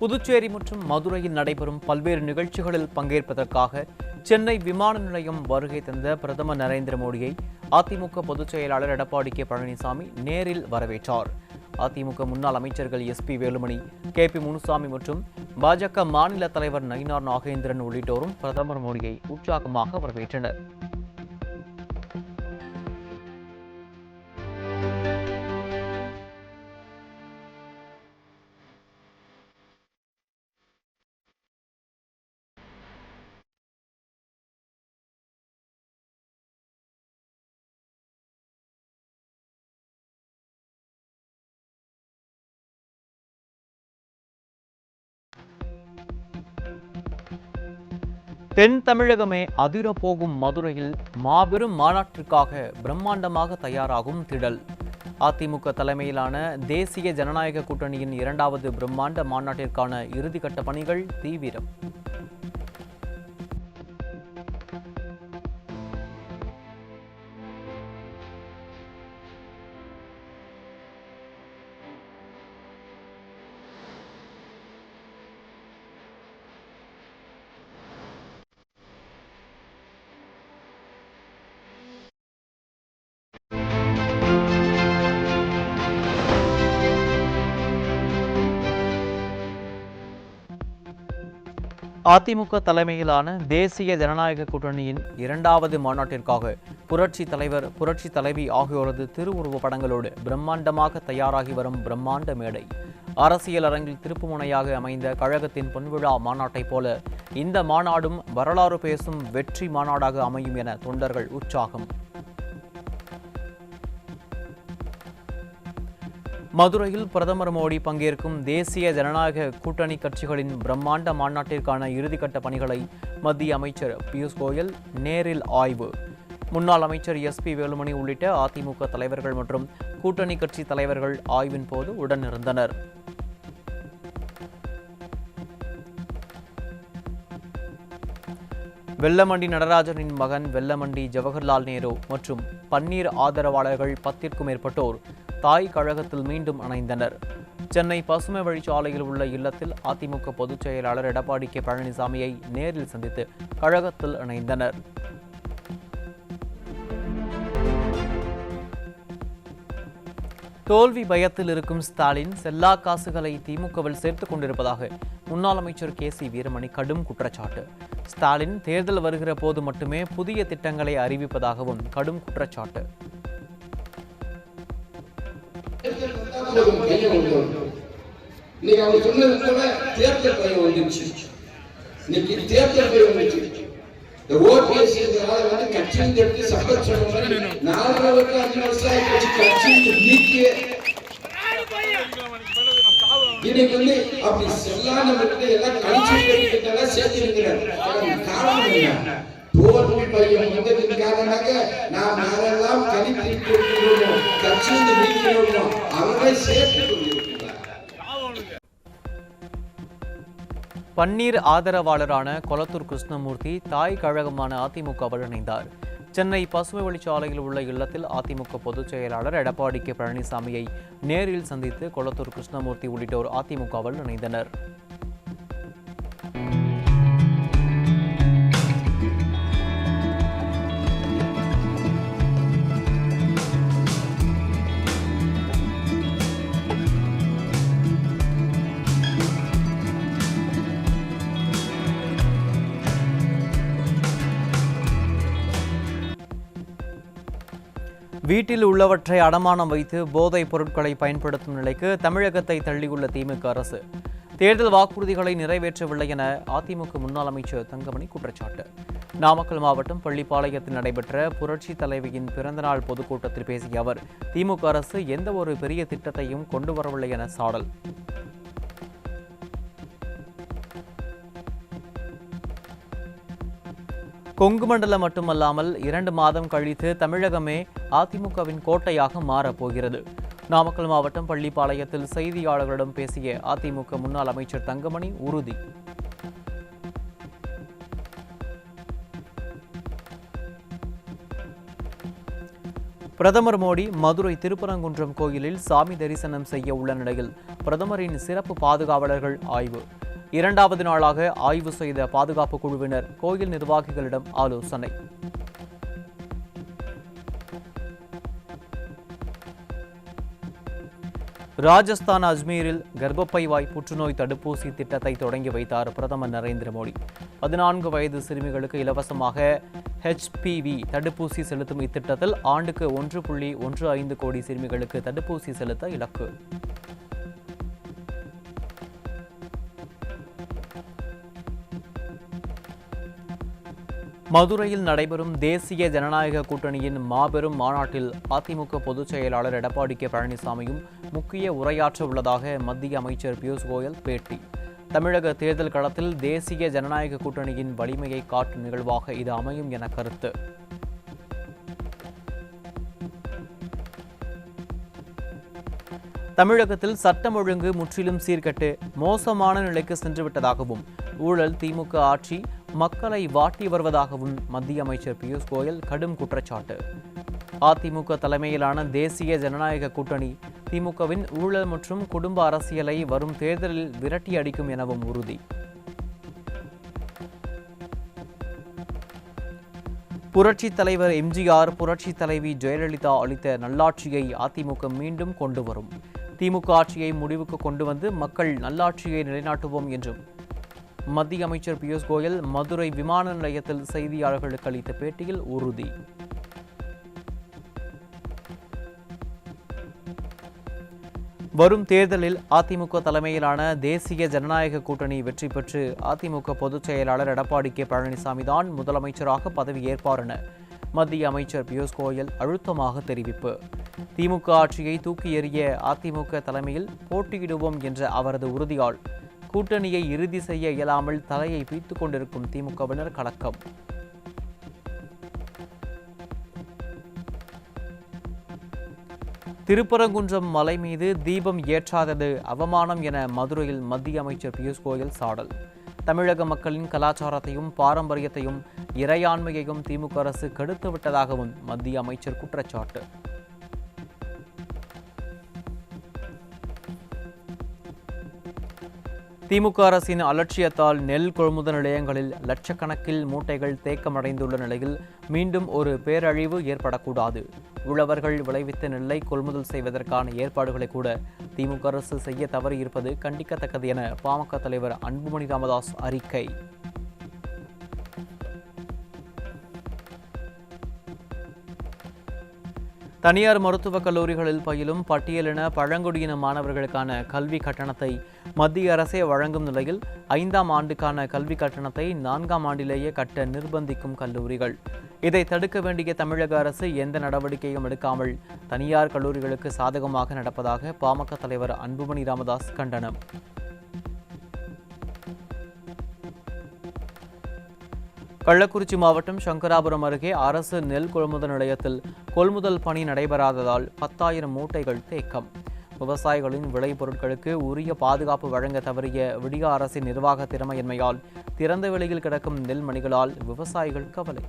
புதுச்சேரி மற்றும் மதுரையில் நடைபெறும் பல்வேறு நிகழ்ச்சிகளில் பங்கேற்பதற்காக சென்னை விமான நிலையம் வருகை தந்த பிரதமர் நரேந்திர மோடியை அதிமுக பொதுச் செயலாளர் எடப்பாடி கே பழனிசாமி நேரில் வரவேற்றார். அதிமுக முன்னாள் அமைச்சர்கள் எஸ்.பி. வேலுமணி, கே.பி. முனுசாமி மற்றும் பாஜக மாநில தலைவர் நயினார் நாகேந்திரன் உள்ளிட்டோரும் பிரதமர் மோடியை உற்சாகமாக வரவேற்றனர். தென் தமிழகமே அதிரப்போகும் மதுரையில் மாபெரும் மாநாட்டிற்காக பிரம்மாண்டமாக தயாராகும் திடல். அதிமுக தலைமையிலான தேசிய ஜனநாயக கூட்டணியின் 2வது பிரம்மாண்ட மாநாட்டிற்கான இறுதிக்கட்ட பணிகள் தீவிரம். அதிமுக தலைமையிலான தேசிய ஜனநாயக கூட்டணியின் 2வது மாநாட்டிற்காக புரட்சி தலைவர், புரட்சி தலைவி ஆகியோரது திருவுருவ படங்களோடு பிரம்மாண்டமாக தயாராகி வரும் பிரம்மாண்ட மேடை. அரசியல் அரங்கில் திருப்புமுனையாக அமைந்த கழகத்தின் பொன்விழா மாநாட்டைப் போல இந்த மாநாடும் வரலாறு பேசும் வெற்றி மாநாடாக அமையும் என தொண்டர்கள் உற்சாகம். மதுரையில் பிரதமர் மோடி பங்கேற்கும் தேசிய ஜனநாயக கூட்டணி கட்சிகளின் பிரம்மாண்ட மாநாட்டிற்கான இறுதிக்கட்ட பணிகளை மத்திய அமைச்சர் பியூஷ் கோயல் நேரில் ஆய்வு. முன்னாள் அமைச்சர் எஸ்.பி. வேலுமணி உள்ளிட்ட அதிமுக தலைவர்கள் மற்றும் கூட்டணி கட்சி தலைவர்கள் ஆய்வின் போது உடனிருந்தனர். வெல்லமண்டி நடராஜனின் மகன் வெல்லமண்டி ஜவஹர்லால் நேரு மற்றும் பன்னீர் ஆதரவாளர்கள் 10க்கும் மேற்பட்டோர் தாய் கழகத்தில் மீண்டும் இணைந்தனர். சென்னை பசுமை வழிச்சாலையில் உள்ள இல்லத்தில் அதிமுக பொதுச் செயலாளர் எடப்பாடி கே பழனிசாமியை நேரில் சந்தித்து கழகத்தில் இணைந்தனர். தோல்வி பயத்தில் இருக்கும் ஸ்டாலின் செல்லா காசுகளை திமுகவில் சேர்த்துக் கொண்டிருப்பதாக முன்னாள் அமைச்சர் கே.சி. வீரமணி கடும் குற்றச்சாட்டு. ஸ்டாலின் தேர்தல் வருகிற போது மட்டுமே புதிய திட்டங்களை அறிவிப்பதாகவும் கடும் குற்றச்சாட்டு. அப்படி செல்லான எல்லாம் கழிச்சு சேர்த்திருக்கிறார். தோல்வி பையன் வந்ததின் காரணமாக நாம் யாரெல்லாம் கணித்திருக்கிறோமோ கட்சியில் நீக்கிறோமோ அவரை சேர்த்துக் கொண்டிருக்கிறார். பன்னீர் ஆதரவாளரான கொளத்தூர் கிருஷ்ணமூர்த்தி தாய் கழகமான அதிமுகவில் இணைந்தார். சென்னை பசுமை வழிச்சாலையில் உள்ள இல்லத்தில் அதிமுக பொதுச் செயலாளர் எடப்பாடி கே பழனிசாமியை நேரில் சந்தித்து கொளத்தூர் கிருஷ்ணமூர்த்தி உள்ளிட்டோர் அதிமுகவில் இணைந்தனர். வீட்டில் உள்ளவற்றை அடமானம் வைத்து போதைப் பொருட்களை பயன்படுத்தும் நிலைக்கு தமிழகத்தை தள்ளியுள்ள திமுக அரசு தேர்தல் வாக்குறுதிகளை நிறைவேற்றவில்லை என அதிமுக முன்னாள் அமைச்சர் தங்கமணி குற்றச்சாட்டு. நாமக்கல் மாவட்டம் பள்ளிப்பாளையத்தில் நடைபெற்ற புரட்சி தலைவியின் பிறந்தநாள் பொதுக்கூட்டத்தில் பேசிய அவர், திமுக அரசு எந்த ஒரு பெரிய திட்டத்தையும் கொண்டு வரவில்லை என சாடல். கொங்கு மண்டலம் மட்டுமல்லாமல் 2 மாதம் கழித்து தமிழகமே அதிமுகவின் கோட்டையாக மாறப்போகிறது. நாமக்கல் மாவட்டம் பள்ளிப்பாளையத்தில் செய்தியாளர்களிடம் பேசிய அதிமுக முன்னாள் அமைச்சர் தங்கமணி உறுதி. பிரதமர் மோடி மதுரை திருப்பரங்குன்றம் கோயிலில் சாமி தரிசனம் செய்ய உள்ள நிலையில் பிரதமரின் சிறப்பு பாதுகாவலர்கள் ஆய்வு. 2வது நாளாக ஆய்வு செய்த பாதுகாப்பு குழுவினர் கோயில் நிர்வாகிகளிடம் ஆலோசனை. ராஜஸ்தான் அஜ்மீரில் கர்ப்பப்பை வாய் புற்றுநோய் தடுப்பூசி திட்டத்தை தொடங்கி வைத்தார் பிரதமர் நரேந்திர மோடி. 14 வயது சிறுமிகளுக்கு இலவசமாக HPV தடுப்பூசி செலுத்தும் இத்திட்டத்தில் ஆண்டுக்கு 1.15 கோடி சிறுமிகளுக்கு தடுப்பூசி செலுத்த இலக்கு. மதுரையில் நடைபெறும் தேசிய ஜனநாயக கூட்டணியின் மாபெரும் மாநாட்டில் அதிமுக பொதுச் செயலாளர் எடப்பாடி கே பழனிசாமியும் முக்கிய உரையாற்ற உள்ளதாக மத்திய அமைச்சர் பியூஷ் கோயல் பேட்டி. தமிழக தேர்தல் களத்தில் தேசிய ஜனநாயக கூட்டணியின் வலிமையை காட்டும் நிகழ்வாக இது அமையும் என கருத்து. தமிழகத்தில் சட்டம் ஒழுங்கு முற்றிலும் சீர்கெட்டு மோசமான நிலைக்கு சென்றுவிட்டதாகவும் ஊழல் திமுக ஆட்சி மக்களை வாட்டி வருவதாகவும் மத்திய அமைச்சர் பியூஷ் கோயல் கடும் குற்றச்சாட்டு. அதிமுக தலைமையிலான தேசிய ஜனநாயக கூட்டணி திமுகவின் ஊழல் மற்றும் குடும்ப அரசியலை வரும் தேர்தலில் விரட்டி அடிக்கும் எனவும் உறுதி. புரட்சித் தலைவர் எம்ஜிஆர், புரட்சித் தலைவி ஜெயலலிதா அளித்த நல்லாட்சியை அதிமுக மீண்டும் கொண்டு வரும். திமுக ஆட்சியை முடிவுக்கு கொண்டு வந்து மக்கள் நல்லாட்சியை நிலைநாட்டுவோம் என்றும் மத்திய அமைச்சர் பியூஷ் கோயல் மதுரை விமான நிலையத்தில் செய்தியாளர்களுக்கு அளித்த பேட்டியில் உறுதி. வரும் தேர்தலில் அதிமுக தலைமையிலான தேசிய ஜனநாயக கூட்டணி வெற்றி பெற்று அதிமுக பொதுச் செயலாளர் எடப்பாடி கே பழனிசாமி தான் முதலமைச்சராக பதவியேற்பார் என மத்திய அமைச்சர் பியூஷ் கோயல் அழுத்தமாக தெரிவிப்பு. திமுக ஆட்சியை தூக்கி எறிய அதிமுக தலைமையில் போட்டியிடுவோம் என்ற அவரது உறுதியால் கூட்டணியை இறுதி செய்ய இயலாமல் தலையை பிய்த்துக் கொண்டிருக்கும் திமுகவினர் கலக்கம். திருப்பரங்குன்றம் மலை மீது தீபம் ஏற்றாதது அவமானம் என மதுரையில் மத்திய அமைச்சர் பியூஷ் கோயல் சாடல். தமிழக மக்களின் கலாச்சாரத்தையும் பாரம்பரியத்தையும் இறையாண்மையையும் திமுக அரசு கெடுத்து விட்டதாகவும் மத்திய அமைச்சர் குற்றச்சாட்டு. திமுக அரசின் அலட்சியத்தால் நெல் கொள்முதல் நிலையங்களில் லட்சக்கணக்கில் மூட்டைகள் தேக்கமடைந்துள்ள நிலையில் மீண்டும் ஒரு பேரழிவு ஏற்படக்கூடாது. உழவர்கள் விளைவித்த நெல்லை கொள்முதல் செய்வதற்கான ஏற்பாடுகளை கூட திமுக அரசு செய்ய தவறியிருப்பது கண்டிக்கத்தக்கது என பாமக தலைவர் அன்புமணி ராமதாஸ் அறிக்கை. தனியார் மருத்துவக் கல்லூரிகளில் பயிலும் பட்டியலின பழங்குடியின மாணவர்களுக்கான கல்வி கட்டணத்தை மத்திய அரசே வழங்கும் நிலையில் 5ஆம் ஆண்டுக்கான கல்வி கட்டணத்தை 4ஆம் ஆண்டிலேயே கட்ட நிர்பந்திக்கும் கல்லூரிகள். இதை தடுக்க வேண்டிய தமிழக அரசு எந்த நடவடிக்கையும் எடுக்காமல் தனியார் கல்லூரிகளுக்கு சாதகமாக நடப்பதாக பாமக தலைவர் அன்புமணி ராமதாஸ் கண்டனம். கள்ளக்குறிச்சி மாவட்டம் சங்கராபுரம் அருகே அரசு நெல் கொள்முதல் நிலையத்தில் கொள்முதல் பணி நடைபெறாததால் 10,000 மூட்டைகள் தேக்கம். விவசாயிகளின் விளைபொருட்களுக்கு உரிய பாதுகாப்பு வழங்க தவறிய விடிய அரசின் நிர்வாக திறமையின்மையால் திறந்த வெளியில் கிடக்கும் நெல் மணிகளால் விவசாயிகள் கவலை.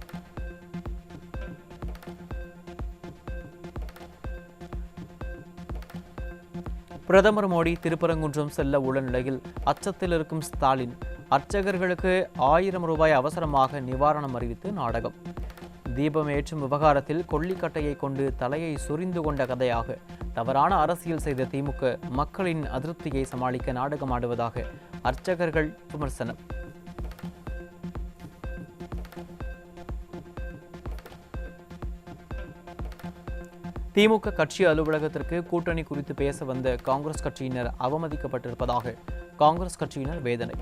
பிரதமர் மோடி திருப்பரங்குன்றம் செல்ல உள்ள நிலையில் அச்சத்தில் இருக்கும் ஸ்டாலின் அர்ச்சகர்களுக்கு 1000 ரூபாய் அவசரமாக நிவாரணம் அறிவித்து நாடகம். தீபம் ஏற்றும் விவகாரத்தில் கொல்லிக்கட்டையை கொண்டு தலையை சொரிந்து கொண்ட கதையாக தவறான அரசியல் செய்த திமுக மக்களின் அதிருப்தியை சமாளிக்க நாடகமாடுவதாக அர்ச்சகர்கள் விமர்சனம். திமுக கட்சி அலுவலகத்திற்கு கூட்டணி குறித்து பேச வந்த காங்கிரஸ் கட்சியினர் அவமதிக்கப்பட்டிருப்பதாக காங்கிரஸ் கட்சியினர் வேதனை.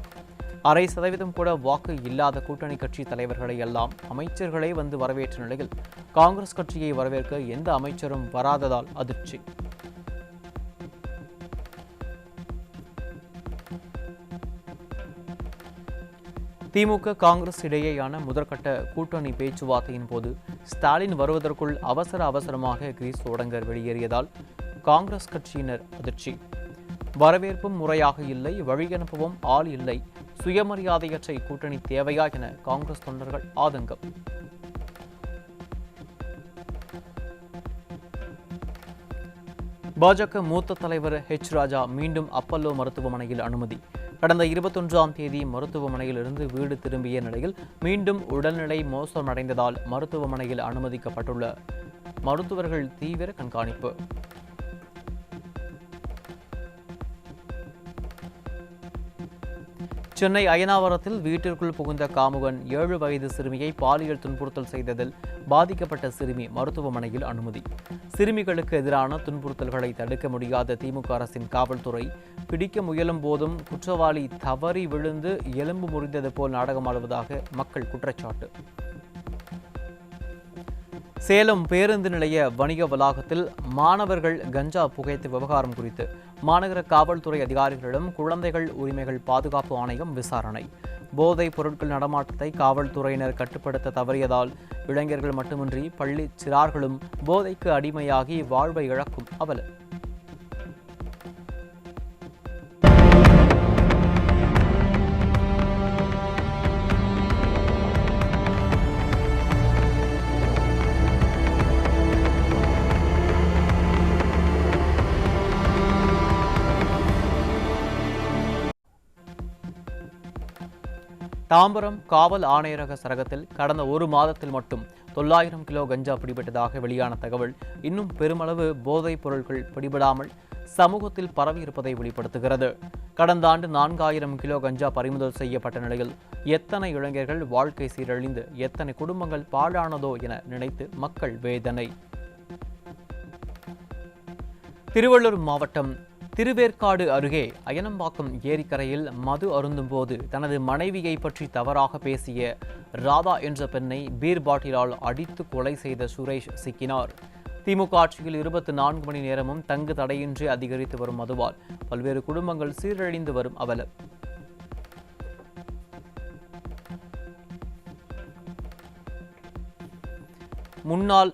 0.5% கூட வாக்கு இல்லாத கூட்டணி கட்சி தலைவர்களை எல்லாம் அமைச்சர்களே வந்து வரவேற்ற நிலையில் காங்கிரஸ் கட்சியை வரவேற்க எந்த அமைச்சரும் வராததால் அதிர்ச்சி. திமுக காங்கிரஸ் இடையேயான முதற்கட்ட கூட்டணி பேச்சுவார்த்தையின் போது ஸ்டாலின் வருவதற்குள் அவசரமாக கிரீஸ் ஓடங்கர் வெளியேறியதால் காங்கிரஸ் கட்சியினர் அதிர்ச்சி. வரவேற்பும் முறையாக இல்லை, வழியனுப்பவும் ஆள் இல்லை, சுயமரியாதையற்ற இக்கூட்டணி தேவையா என காங்கிரஸ் தொண்டர்கள் ஆதங்கம். பாஜக மூத்த தலைவர் ராஜா மீண்டும் அப்பல்லோ மருத்துவமனையில் அனுமதி. கடந்த 21ஆம் தேதி மருத்துவமனையில் இருந்து வீடு திரும்பிய நிலையில் மீண்டும் உடல்நிலை மோசமடைந்ததால் மருத்துவமனையில் அனுமதிக்கப்பட்டுள்ள மருத்துவர்கள் தீவிர கண்காணிப்பு. சென்னை அயனாவரத்தில் வீட்டிற்குள் புகுந்த காமுகன் 7 வயது சிறுமியை பாலியல் துன்புறுத்தல் செய்ததில் பாதிக்கப்பட்ட சிறுமி மருத்துவமனையில் அனுமதி. சிறுமிகளுக்கு எதிரான துன்புறுத்தல்களை தடுக்க முடியாத திமுக அரசின் காவல்துறை பிடிக்க முயலும் போதும் குற்றவாளி தவறி விழுந்து எலும்பு முறிந்தது போல் நாடகமாடுவதாக மக்கள் குற்றச்சாட்டு. சேலம் பேருந்து நிலைய வணிக வளாகத்தில் மாணவர்கள் கஞ்சா புகைத்த விவகாரம் குறித்து மாநகர காவல்துறை அதிகாரிகளிடம் குழந்தைகள் உரிமைகள் பாதுகாப்பு ஆணையம் விசாரணை. போதைப் பொருட்கள் நடமாட்டத்தை காவல்துறையினர் கட்டுப்படுத்த தவறியதால் இளைஞர்கள் மட்டுமின்றி பள்ளி சிறார்களும் போதைக்கு அடிமையாகி வாழ்வை இழக்கும் அவலம். தாம்பரம் காவல் ஆணையரக சரகத்தில் கடந்த 1 மாதத்தில் மட்டும் 900 கிலோ கஞ்சா பிடிபட்டதாக வெளியான தகவல் இன்னும் பெருமளவு போதைப் பொருட்கள் பிடிபடாமல் சமூகத்தில் பரவியிருப்பதை வெளிப்படுத்துகிறது. கடந்த ஆண்டு 4000 கிலோ கஞ்சா பறிமுதல் செய்யப்பட்ட நிலையில் எத்தனை இளைஞர்கள் வாழ்க்கை சீரழிந்து எத்தனை குடும்பங்கள் பாழானதோ என நினைத்து மக்கள் வேதனை. திருவள்ளூர் மாவட்டம் திருவேற்காடு அருகே அயனம்பாக்கம் ஏரிக்கரையில் மது அருந்தும் போது தனது மனைவியை பற்றி தவறாக பேசிய ராதா என்ற பெண்ணை பீர் பாட்டிலால் அடித்து கொலை செய்த சுரேஷ் சிக்கினார். திமுக ஆட்சியில் 24 மணி நேரமும் தங்கு தடையின்றி அதிகரித்து வரும் மதுவால் பல்வேறு குடும்பங்கள் சீரழிந்து வரும் அவலம். முன்னாள்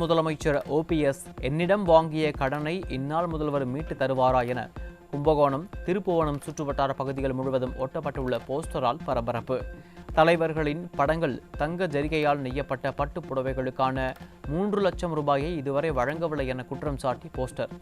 முதலமைச்சர் OPS என்னிடம் வாங்கிய கடனை இந்நாள் முதல்வர் மீட்டு தருவாரா என கும்பகோணம், திருப்புவனம் சுற்றுவட்டார பகுதிகள் முழுவதும் ஒட்டப்பட்டுள்ள போஸ்டரால் பரபரப்பு. தலைவர்களின் படங்கள் தங்க ஜரிகையால் நெய்யப்பட்ட பட்டு புடவைகளுக்கான 3 லட்சம் ரூபாயை இதுவரை வழங்கவில்லை என குற்றம் சாட்டி போஸ்டர்.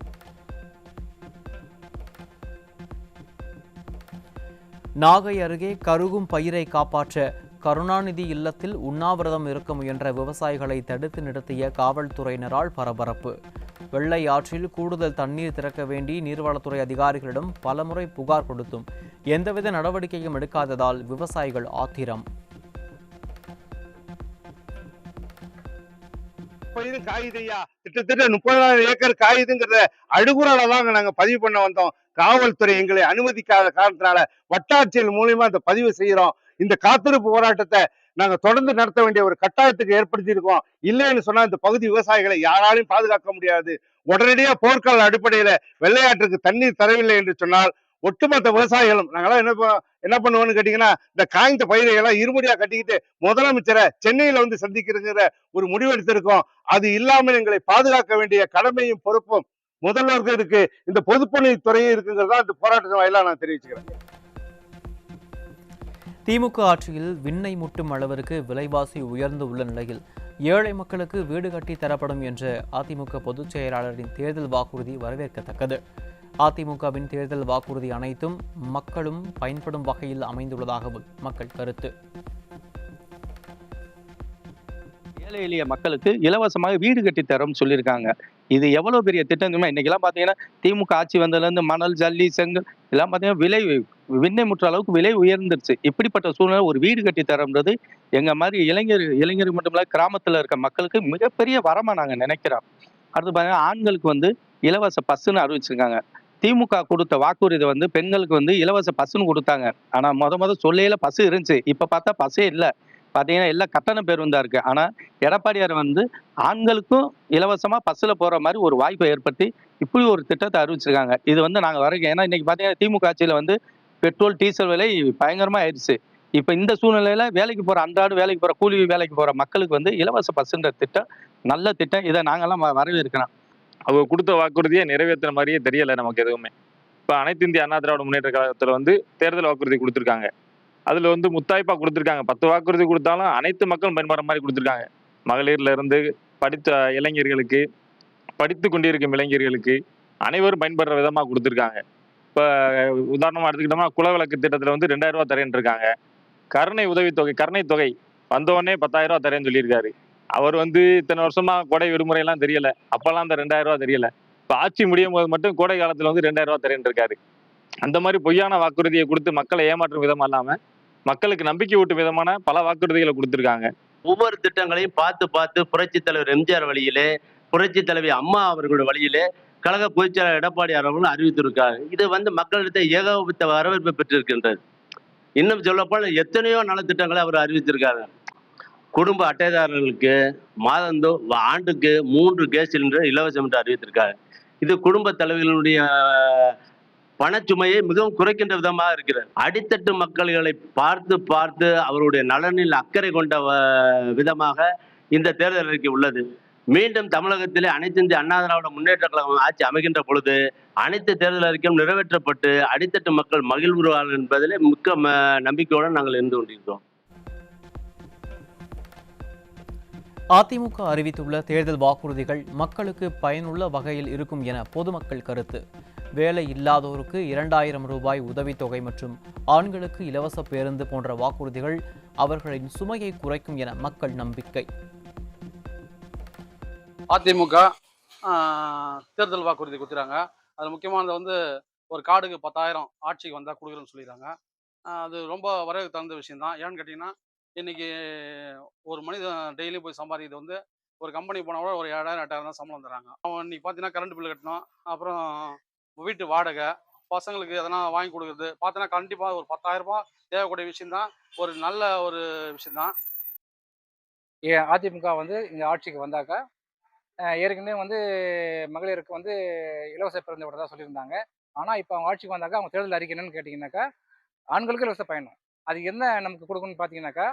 நாகை அருகே கருகும் பயிரை காப்பாற்ற கருணாநிதி இல்லத்தில் உண்ணாவிரதம் இருக்க முயன்ற விவசாயிகளை தடுத்து நிறுத்திய காவல்துறையினரால் பரபரப்பு. வெள்ளை ஆற்றில் கூடுதல் தண்ணீர் திறக்க வேண்டி நீர்வளத்துறை அதிகாரிகளிடம் பலமுறை புகார் கொடுத்தும் எந்தவித நடவடிக்கையும் எடுக்காததால் விவசாயிகள் ஆத்திரம். கிட்டத்தட்ட 30,000 ஏக்கர் காயுதுங்கிறத அழுகுறால தான் நாங்க பதிவு பண்ண வந்தோம். காவல்துறை எங்களை அனுமதிக்காத காரணத்தினால வட்டாட்சியர் மூலியமா இந்த பதிவு செய்யறோம். இந்த காத்திருப்பு போராட்டத்தை நாங்க தொடர்ந்து நடத்த வேண்டிய ஒரு கட்டாயத்துக்கு ஏற்படுத்தி இருக்கோம். இல்லைன்னு சொன்னா இந்த பகுதி விவசாயிகளை யாராலையும் பாதுகாக்க முடியாது. உடனடியா போர்க்கால அடிப்படையில வெள்ளையாற்றுக்கு தண்ணீர் தரவில்லை என்று சொன்னால் ஒட்டுமொத்த விவசாயிகளும் நாங்களாம் என்ன பண்ணுவோம்னு கேட்டீங்கன்னா, இந்த காய்ந்த பயிரையெல்லாம் இருமுடியா கட்டிக்கிட்டு முதலமைச்சரை சென்னையில வந்து சந்திக்கிறதுங்கிற ஒரு முடிவெடுத்திருக்கோம். அது இல்லாமல் எங்களை பாதுகாக்க வேண்டிய கடமையும் பொறுப்பும் முதல்வருக்கு இருக்கு, இந்த பொதுப்பணித்துறையும் இருக்குங்கிறதா இந்த போராட்டத்தின் வாயிலா நான் தெரிவிச்சுக்கிறேன். திமுக ஆட்சியில் விண்ணை முட்டும் அளவிற்கு விலைவாசி உயர்ந்து உள்ள நிலையில் ஏழை மக்களுக்கு வீடு கட்டி தரப்படும் என்ற அதிமுக பொதுச் செயலாளரின் தேர்தல் வாக்குறுதி வரவேற்கத்தக்கது. அதிமுகவின் தேர்தல் வாக்குறுதி அனைத்தும் மக்களும் பயன்படும் வகையில் அமைந்துள்ளதாகவும் மக்கள் கருத்து. ஏழை எளிய மக்களுக்கு இலவசமாக வீடு கட்டி தரோம்னு சொல்லியிருக்காங்க. இது எவ்வளவு பெரிய திட்டம் தெரியுமா? இன்னைக்கெல்லாம் பாத்தீங்கன்னா திமுக ஆட்சி வந்ததுலேருந்து மணல், ஜல்லி, செங்கல் எல்லாம் பாத்தீங்கன்னா விலை விண்ணை முற்ற அளவுக்கு விலை உயர்ந்துருச்சு. இப்படிப்பட்ட சூழ்நிலை ஒரு வீடு கட்டி தரோம்ன்றது எங்க மாதிரி இளைஞர் மட்டுமில்ல கிராமத்துல இருக்க மக்களுக்கு மிகப்பெரிய வரமா நாங்க நினைக்கிறோம். அடுத்து பாத்தீங்கன்னா ஆண்களுக்கு இலவச பஸ்ன்னு அறிவிச்சிருக்காங்க. திமுக கொடுத்த வாக்குறுதி பெண்களுக்கு இலவச பஸ்ன்னு கொடுத்தாங்க. ஆனா முத சொல்லையில பஸ் இருந்துச்சு, இப்ப பார்த்தா பஸ்ஸே இல்லை. பாத்தீங்கன்னா எல்லாம் கட்டண பேருந்தா இருக்கு. ஆனா எடப்பாடியார் ஆண்களுக்கும் இலவசமா பஸ்ல போற மாதிரி ஒரு வாய்ப்பை ஏற்படுத்தி இப்படி ஒரு திட்டத்தை அறிவிச்சிருக்காங்க. இது நாங்க வரைக்கும், ஏன்னா இன்னைக்கு பாத்தீங்கன்னா திமுக ஆட்சியில பெட்ரோல், டீசல் விலை பயங்கரமா ஆயிடுச்சு. இப்ப இந்த சூழ்நிலையில வேலைக்கு போற அன்றாட வேலைக்கு போற கூலி வேலைக்கு போற மக்களுக்கு இலவச பஸ்ன்ற திட்டம் நல்ல திட்டம். இதை நாங்கெல்லாம் வரவேற்கிறோம். அவங்க கொடுத்த வாக்குறுதியை நிறைவேற்றுற மாதிரியே தெரியல நமக்கு எதுவுமே. இப்ப அனைத்து இந்திய அண்ணா திராவிட முன்னேற்ற கழகத்துல தேர்தல் வாக்குறுதி கொடுத்துருக்காங்க. அதுல முத்தாய்ப்பா கொடுத்துருக்காங்க. 10 வாக்குறுதி கொடுத்தாலும் அனைத்து மக்களும் பயன்படுற மாதிரி கொடுத்துருக்காங்க. மகளிர்ல இருந்து படித்த இளைஞர்களுக்கு, படித்து கொண்டிருக்கும் இளைஞர்களுக்கு, அனைவரும் பயன்படுற விதமா கொடுத்துருக்காங்க. இப்ப உதாரணமா எடுத்துக்கிட்டோம்னா குலவிளக்கு திட்டத்துல வந்து 2000 ரூபாய் தரேன்னு இருக்காங்க. கருணை உதவித்தொகை கருணை தொகை வந்தவொடனே 10,000 ரூபாய் தரேன்னு சொல்லியிருக்காரு. அவர் வந்து இத்தனை வருஷமா கோடை விடுமுறை எல்லாம் தெரியல, அப்பெல்லாம் அந்த 2000 ரூபாய் தெரியல. இப்ப ஆட்சி முடியும் போது மட்டும் கோடை காலத்துல வந்து 2000 ரூபாய் தரேன்னு இருக்காரு. அந்த மாதிரி பொய்யான வாக்குறுதியை கொடுத்து மக்களை ஏமாற்றும் விதமா இல்லாம மக்களுக்கு நம்பிக்கை ஊட்டும் விதமான பல வாக்குறுதிகளை கொடுத்திருக்காங்க. ஒவ்வொரு திட்டங்களையும் பார்த்து பார்த்து புரட்சி தலைவர் எம்ஜிஆர் வழியிலே, புரட்சி தலைவி அம்மா அவர்களுடைய வழியிலே கழக பொதுச்செயலாளர் எடப்பாடி அவர்கள் அறிவித்திருக்காங்க. இது வந்து மக்களிடத்தை ஏகோபித்த வரவேற்பு பெற்றிருக்கின்றது. இன்னும் சொல்லப்போல் எத்தனையோ நலத்திட்டங்களை அவர் அறிவித்திருக்காரு. குடும்ப அட்டைதாரர்களுக்கு மாதந்தோறும் ஆண்டுக்கு 3 கேஸ் சிலிண்டர் இலவசம் என்று அறிவித்திருக்காரு. இது குடும்ப தலைவர்களுடைய பணச்சுமையை மிகவும் குறைக்கின்ற விதமாக இருக்கிறது. அடித்தட்டு மக்கள்களை பார்த்து பார்த்து அவருடைய நலனில் அக்கறை கொண்ட விதமாக இந்த தேர்தல் அறிக்கை உள்ளது. மீண்டும் தமிழகத்திலே அனைத்து இந்திய அண்ணா திராவிட முன்னேற்ற கழகம் ஆட்சி அமைகின்ற பொழுது அனைத்து தேர்தல் அறிக்கையும் நிறைவேற்றப்பட்டு அடித்தட்டு மக்கள் மகிழ்வுறுவார்கள் என்பதிலே மிக்க நம்பிக்கையுடன் நாங்கள் இருந்து கொண்டிருக்கிறோம். அதிமுக அறிவித்துள்ள தேர்தல் வாக்குறுதிகள் மக்களுக்கு பயனுள்ள வகையில் இருக்கும் என பொதுமக்கள் கருத்து. வேலை இல்லாதோருக்கு 2000 ரூபாய் உதவித்தொகை மற்றும் ஆண்களுக்கு இலவச பேருந்து போன்ற வாக்குறுதிகள் அவர்களின் சுமையை குறைக்கும் என மக்கள் நம்பிக்கை. அதிமுக தேர்தல் வாக்குறுதி கொடுத்துறாங்க. அது முக்கியமானது வந்து ஒரு கார்டுக்கு 10,000 ஆட்சிக்கு வந்தால் கொடுக்குறேன்னு சொல்லிடுறாங்க. அது ரொம்ப வரவேற்க தகுந்த விஷயம் தான். ஏன்னு கேட்டிங்கன்னா இன்றைக்கி ஒரு மனிதன் டெய்லியும் போய் சம்பாதிக்கிறது வந்து ஒரு கம்பெனி போனால் கூட ஒரு 7,000 8,000 தான் சம்பளம் தராங்க. அவன் இன்றைக்கி பார்த்தீங்கன்னா கரண்ட் பில்லு கட்டணும், அப்புறம் வீட்டு வாடகை, பசங்களுக்கு எதனா வாங்கி கொடுக்குறது பார்த்தீங்கன்னா கண்டிப்பாக ஒரு 10,000 ரூபாய் தேவைக்கூடிய விஷயந்தான். ஒரு நல்ல ஒரு விஷயந்தான். அதிமுக வந்து இங்கே ஆட்சிக்கு வந்தாக்கா ஏற்கனவே வந்து மகளிருக்கு வந்து இலவச பேருந்து விடுறதா சொல்லியிருந்தாங்க. ஆனால் இப்போ அவங்க ஆட்சிக்கு வந்தாக்கா அவங்க தேர்தல் அறிக்கை என்னன்னு கேட்டிங்கனாக்கா ஆண்களுக்கு இலவச பயணம். அது என்ன நமக்கு கொடுக்கணும்னு பார்த்தீங்கன்னாக்கா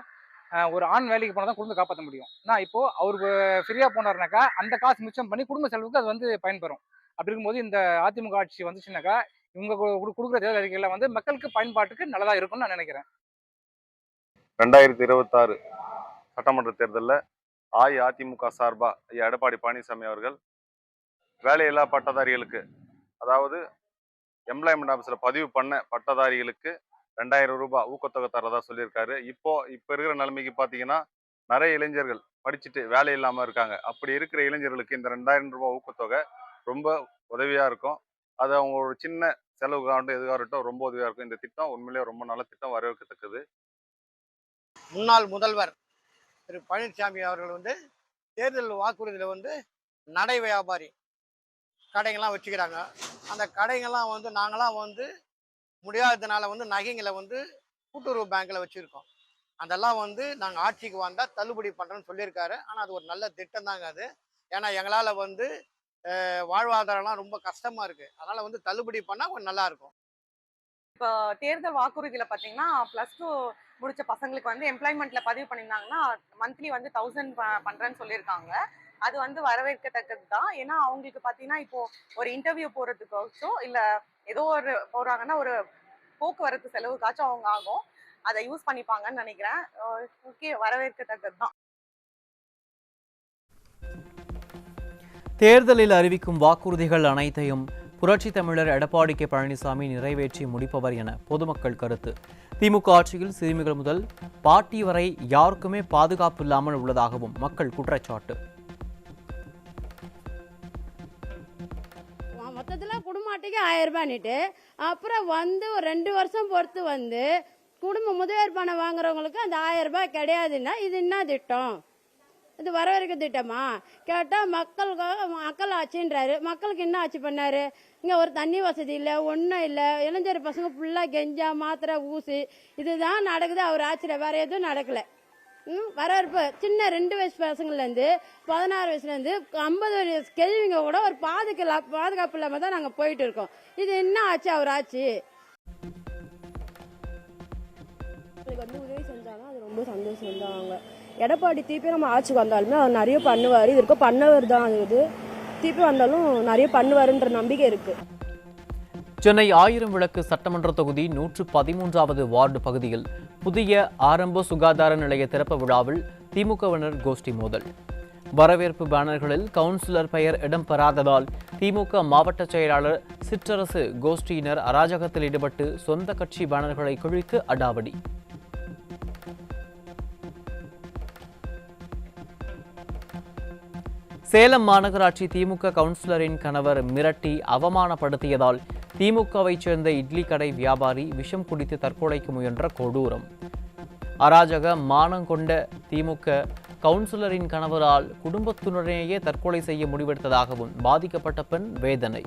ஒரு ஆண் வேலைக்கு போனால் தான் குடும்பத்தை காப்பாற்ற முடியும். ஆனால் இப்போது அவருக்கு ஃப்ரீயாக போனார்னாக்கா அந்த காசு மிச்சம் பண்ணி குடும்ப செலவுக்கு அது வந்து பயன்பெறும். அப்படி இருக்கும்போது இந்த அதிமுக ஆட்சி வந்துச்சுனாக்கா இவங்க கொடுக்குற தேர்தல் அறிக்கையில் வந்து மக்களுக்கு பயன்பாட்டுக்கு நல்லதாக இருக்கும்னு நான் நினைக்கிறேன். 2026 சட்டமன்ற தேர்தலில் அஇஅதிமுக சார்பா எடப்பாடி பழனிசாமி அவர்கள் வேலையில்லா பட்டதாரிகளுக்கு, அதாவது எம்ப்ளாய்மெண்ட் ஆஃபீஸில் பதிவு பண்ண பட்டதாரிகளுக்கு 2000 ரூபாய் ஊக்கத்தொகை தரதா சொல்லியிருக்காரு. இப்போ இருக்கிற நிலைமைக்கு பார்த்தீங்கன்னா நிறைய இளைஞர்கள் படிச்சுட்டு வேலை இல்லாமல் இருக்காங்க. அப்படி இருக்கிற இளைஞர்களுக்கு இந்த 2000 ரூபாய் ஊக்கத்தொகை ரொம்ப உதவியாக இருக்கும். அது அவங்க ஒரு சின்ன செலவுக்காகட்டும் எதுக்காகட்டும் ரொம்ப உதவியாக இருக்கும். இந்த திட்டம் உண்மையிலேயே ரொம்ப நல்ல திட்டம், வரவேற்கத்தக்கது. முன்னாள் முதல்வர் திரு பழனிசாமி அவர்கள் வந்து தேர்தல் வாக்குறுதியில் வந்து நடை வியாபாரி கடைங்கள்லாம் வச்சுக்கிறாங்க. அந்த கடைங்கள்லாம் வந்து நாங்களாம் வந்து முடியாததுனால வந்து நகைங்களை வந்து கூட்டுறவு பேங்க்கில் வச்சுருக்கோம். அதெல்லாம் வந்து நாங்கள் ஆட்சிக்கு வந்தால் தள்ளுபடி பண்ணுறோன்னு சொல்லியிருக்காரு. ஆனால் அது ஒரு நல்ல திட்டம் தாங்க அது. ஏன்னா எங்களால் வந்து வாழ்வாதாரம்லாம் ரொம்ப கஷ்டமாக இருக்குது. அதனால் வந்து தள்ளுபடி பண்ணால் கொஞ்சம் நல்லாயிருக்கும். இப்போ தேர்தல் வாக்குறுதியில் பார்த்தீங்கன்னா +2 முடிச்ச பசங்களுக்கு வந்து எம்ப்ளாய்மெண்ட்ல பதிவு பண்ணியிருந்தாங்கன்னா மந்த்லி வந்து 1000 பண்ணுறேன்னு சொல்லியிருக்காங்க. அது வந்து வரவேற்கத்தக்கது தான். ஏன்னா அவங்களுக்கு பார்த்தீங்கன்னா இப்போ ஒரு இன்டர்வியூ போகிறதுக்காச்சோ இல்லை ஏதோ ஒரு போகிறாங்கன்னா ஒரு போக்குவரத்து செலவுக்காச்சும் அவங்க ஆகும். அதை யூஸ் பண்ணிப்பாங்கன்னு நினைக்கிறேன். ஓகே, வரவேற்கத்தக்கது தான். தேர்தலில் அறிவிக்கும் வாக்குறுதிகள் அனைத்தையும் புரட்சி தமிழர் எடப்பாடி கே பழனிசாமி நிறைவேற்றி முடிப்பவர் என பொதுமக்கள் கருத்து. திமுக ஆட்சியில் சிறுமிகள் முதல் பாட்டி வரை யாருக்குமே பாதுகாப்பு இல்லாமல் உள்ளதாகவும் மக்கள் குற்றச்சாட்டு. மொத்தத்தில் குடும்ப அட்டைக்கு 1000 ரூபாய்னுட்டு அப்புறம் வந்து ஒரு 2 வருஷம் பொறுத்து வந்து குடும்ப முதல்வர் பணம் வாங்குறவங்களுக்கு அந்த 1000 ரூபாய் கிடையாதுன்னா இது என்ன திட்டம்? இது வரவேற்க திட்டமா? கேட்டால் மக்கள் ஆட்சின்றாரு. மக்களுக்கு என்ன ஆட்சி பண்ணாரு? இங்கே ஒரு தண்ணி வசதி இல்லை, ஒன்றும் இல்லை. இளைஞர் பசங்க ஃபுல்லாக கெஞ்சா மாத்திரை ஊசி இதுதான் நடக்குது அவர் ஆட்சியில். வேறு எதுவும் நடக்கலை. வரவேற்பு சின்ன 2 வயசு பசங்கள்லேருந்து 16 வயசுலேருந்து 50 வயசு கேள்விங்க கூட ஒரு பாதுகாப்பு இல்லாமல் தான் நாங்கள் போயிட்டு இருக்கோம். இது என்ன ஆச்சு அவர் ஆட்சி? வந்து உதவி செஞ்சாலும் அது ரொம்ப சந்தோஷம் தான். அவங்க எடப்பாடி திருப்பி நம்ம ஆட்சிக்கு வந்தாலுமே அவர் நிறைய பண்ணுவார். இது இருக்க பண்ணவர் தான். அது திருப்பி வந்தாலும் நிறைய பண்ணுவாருன்ற நம்பிக்கை இருக்கு. சென்னை 1000 விளக்கு சட்டமன்ற தொகுதி 113வது வார்டு பகுதியில் புதிய ஆரம்ப சுகாதார நிலைய திறப்பு விழாவில் திமுகவினர் கோஷ்டி மோதல். வரவேற்பு பேனர்களில் கவுன்சிலர் பெயர் இடம்பெறாததால் திமுக மாவட்ட செயலாளர் சிற்றரசு கோஷ்டியினர் அராஜகத்தில் ஈடுபட்டு சொந்த கட்சி பேனர்களை கிழித்து அடாவடி. சேலம் மாநகராட்சி திமுக கவுன்சிலரின் கணவர் மிரட்டி அவமானப்படுத்தியதால் திமுகவைச் சேர்ந்த இட்லி கடை வியாபாரி விஷம் குடித்து தற்கொலைக்கு முயன்ற கொடூரம். அராஜக மானம் கொண்ட திமுக கவுன்சிலரின் கணவரால் குடும்பத்தினரையே தற்கொலை செய்ய முடிவெடுத்ததாகவும் பாதிக்கப்பட்ட பெண் வேதனை.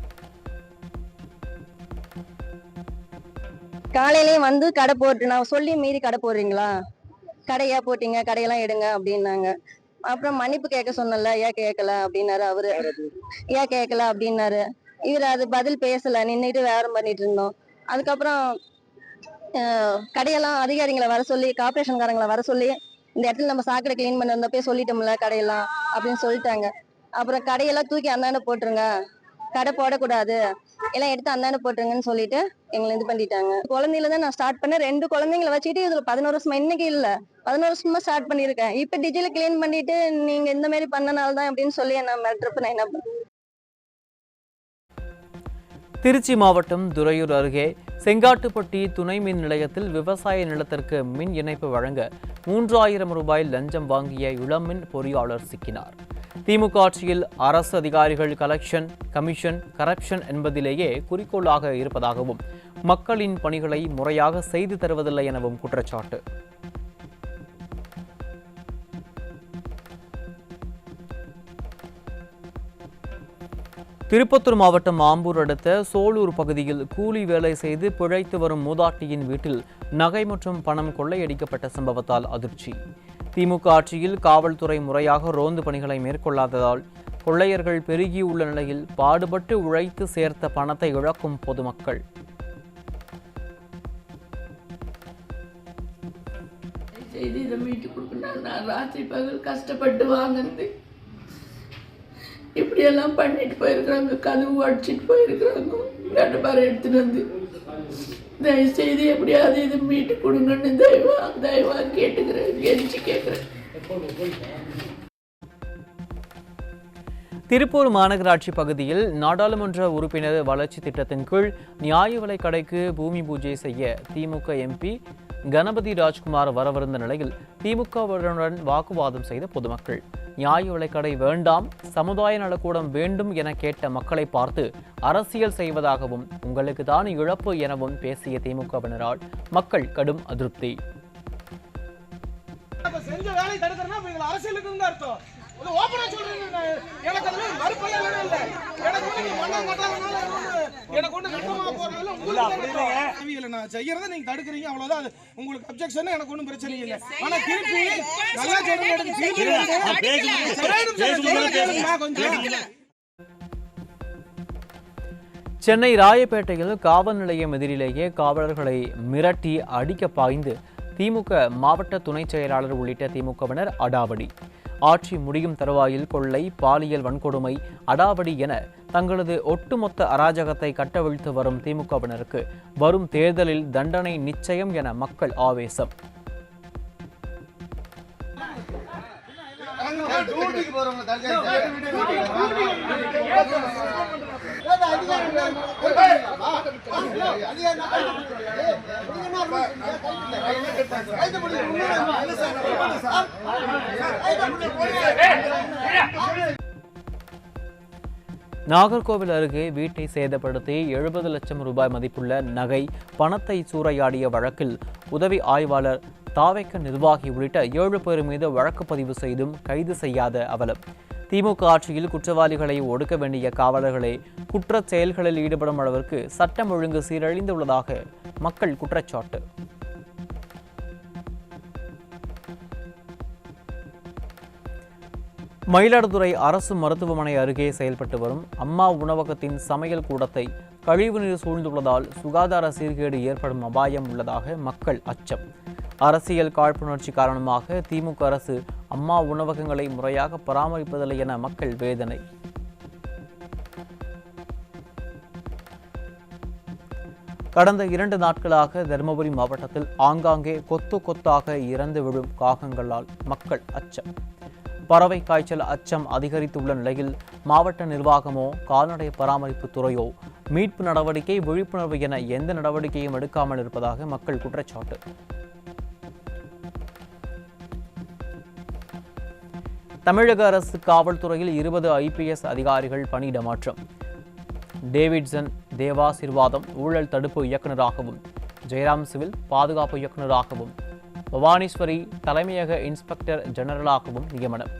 காலையிலேயே வந்து கடை போட்டு நான் சொல்லி மீறி கடை போடுறீங்களா, கடையா போட்டீங்க, கடையெல்லாம் எடுங்க அப்படின்னாங்க. அப்புறம் மன்னிப்பு கேட்க சொன்னல, ஏன் கேட்கல அப்படின்னாரு அவரு. ஏன் கேட்கல அப்படின்னாரு இவர். அது பதில் பேசல, நின்றுட்டு வேற பண்ணிட்டு இருந்தோம். அதுக்கப்புறம் கடையெல்லாம் அதிகாரிகளை வர சொல்லி, கார்பரேஷன்காரங்களை வர சொல்லி, இந்த இடத்துல நம்ம சாக்கடை கிளீன் பண்ணி வந்தப்பே சொல்லிட்டோம்ல கடையெல்லாம் அப்படின்னு சொல்லிட்டாங்க. அப்புறம் கடையெல்லாம் தூக்கி அந்தாண்ட போட்டுருங்க, கடை போடக்கூடாது, எல்லாம் எடுத்து அந்தாண்ட போட்டுருங்கன்னு சொல்லிட்டு எங்களை இது பண்ணிட்டாங்க. குழந்தையில தான் நான் ஸ்டார்ட் பண்ணேன். 2 குழந்தைங்களை வச்சுட்டு இதுல 11 வருஷமா, இன்னைக்கு இல்ல 11 வருஷமா ஸ்டார்ட் பண்ணிருக்கேன். இப்ப டிஜிட்டல் கிளீன் பண்ணிட்டு நீங்க இந்த மாதிரி பண்ணனால்தான் அப்படின்னு சொல்லி நான் மிரட்டுறப்ப நான் என்ன பண்ணேன். திருச்சி மாவட்டம் துறையூர் அருகே செங்காட்டுப்பட்டி துணை மின் நிலையத்தில் விவசாய நிலத்திற்கு மின் இணைப்பு வழங்க 3000 ரூபாய் லஞ்சம் வாங்கிய இளமின் பொறியாளர் சிக்கினார். திமுக ஆட்சியில் அரசு அதிகாரிகள் கமிஷன் கரப்ஷன் என்பதிலேயே குறிக்கோளாக இருப்பதாகவும் மக்களின் பணிகளை முறையாக செய்து தருவதில்லை எனவும் குற்றச்சாட்டு. திருப்பத்தூர் மாவட்டம் ஆம்பூர் அடுத்த சோலூர் பகுதியில் கூலி வேலை செய்து பிழைத்து வரும் மூதாட்டியின் வீட்டில் நகை மற்றும் பணம் கொள்ளையடிக்கப்பட்ட சம்பவத்தால் அதிர்ச்சி. திமுக ஆட்சியில் காவல்துறை முறையாக ரோந்து பணிகளை மேற்கொள்ளாததால் கொள்ளையர்கள் பெருகியுள்ள நிலையில் பாடுபட்டு உழைத்து சேர்த்த பணத்தை இழக்கும் பொதுமக்கள். இதை மீட்டு கொடுக்கணும். நான் ராத்திரி பகல் கஷ்டப்பட்டு வாங்கினது இப்படியெல்லாம் பண்ணிட்டு போயிருக்கிறாங்க. கதவு அடிச்சுட்டு போயிருக்கிறாங்க. 2 பேரை எடுத்துட்டு வந்து தயவுசெய்து எப்படியாவது இது மீட்டு கொடுங்கன்னு தயவா கேட்டுக்கிறேன், கெஞ்சி கேட்கிறேன். திருப்பூர் மாநகராட்சி பகுதியில் நாடாளுமன்ற உறுப்பினர் வளர்ச்சி திட்டத்தின் கீழ் நியாய விலைக் கடைக்கு பூமி பூஜை செய்ய திமுக எம்பி கணபதி ராஜ்குமார் வரவிருந்த நிலையில் திமுகவினருடன் வாக்குவாதம் செய்த பொதுமக்கள். நியாய விலைக்கடை வேண்டாம், சமுதாய நலக்கூடம் வேண்டும் என கேட்ட மக்களை பார்த்து அரசியல் செய்வதாகவும் உங்களுக்கு தான் இழப்பு எனவும் பேசிய திமுகவினரால் மக்கள் கடும் அதிருப்தி. சென்னை ராயப்பேட்டையில் காவல் நிலையம் எதிரிலேயே காவலர்களை மிரட்டி அடிக்க பாய்ந்து திமுக மாவட்ட துணை செயலாளர் உள்ளிட்ட திமுகவினர் அடாவடி. ஆட்சி முடியும் தருவாயில் கொள்ளை, பாலியல் வன்கொடுமை, அடாவடி என தங்களது ஒட்டுமொத்த அராஜகத்தை கட்டவிழ்த்து வரும் திமுகவினருக்கு வரும் தேர்தலில் தண்டனை நிச்சயம் என மக்கள் ஆவேசம். நாகர்கோவில் அருகே வீட்டை சேதப்படுத்தி 70 லட்சம் ரூபாய் மதிப்புள்ள நகை, பணத்தை சூறையாடிய வழக்கில் உதவி ஆய்வாளர், தாவேக்க நிர்வாகி உள்ளிட்ட 7 பேர் மீது வழக்கு பதிவு செய்தும் கைது செய்யாத அவலம். திமுக ஆட்சியில் குற்றவாளிகளை ஒடுக்க வேண்டிய காவலர்களே குற்றச் செயல்களில் ஈடுபடும் அளவிற்கு சட்டம் ஒழுங்கு சீரழிந்துள்ளதாக மக்கள் குற்றச்சாட்டு. மயிலாடுதுறை அரசு மருத்துவமனை அருகே செயல்பட்டு வரும் அம்மா உணவகத்தின் சமையல் கூடத்தை கழிவுநீர் சூழ்ந்துள்ளதால் சுகாதார சீர்கேடு ஏற்படும் அபாயம் உள்ளதாக மக்கள் அச்சம். அரசியல் காழ்ப்புணர்ச்சி காரணமாக திமுக அரசு அம்மா உணவகங்களை முறையாக பராமரிப்பதில்லை என மக்கள் வேதனை. கடந்த 2 நாட்களாக தருமபுரி மாவட்டத்தில் ஆங்காங்கே கொத்து கொத்தாக இறந்து விழும் காகங்களால் மக்கள் அச்சம். பறவை காய்ச்சல் அச்சம் அதிகரித்துள்ள நிலையில் மாவட்ட நிர்வாகமோ கால்நடை பராமரிப்பு துறையோ மீட்பு நடவடிக்கை விழிப்புணர்வு என எந்த நடவடிக்கையும் எடுக்காமல் இருப்பதாக மக்கள் குற்றச்சாட்டு. தமிழக அரசு காவல்துறையில் 20 IPS அதிகாரிகள் பணியிட மாற்றம். டேவிட்சன் தேவாசிர்வாதம் ஊழல் தடுப்பு இயக்குநராகவும், ஜெயராம் சிவில் பாதுகாப்பு இயக்குநராகவும், பவானீஸ்வரி தலைமையக இன்ஸ்பெக்டர் ஜெனரலாகவும் நியமனம்.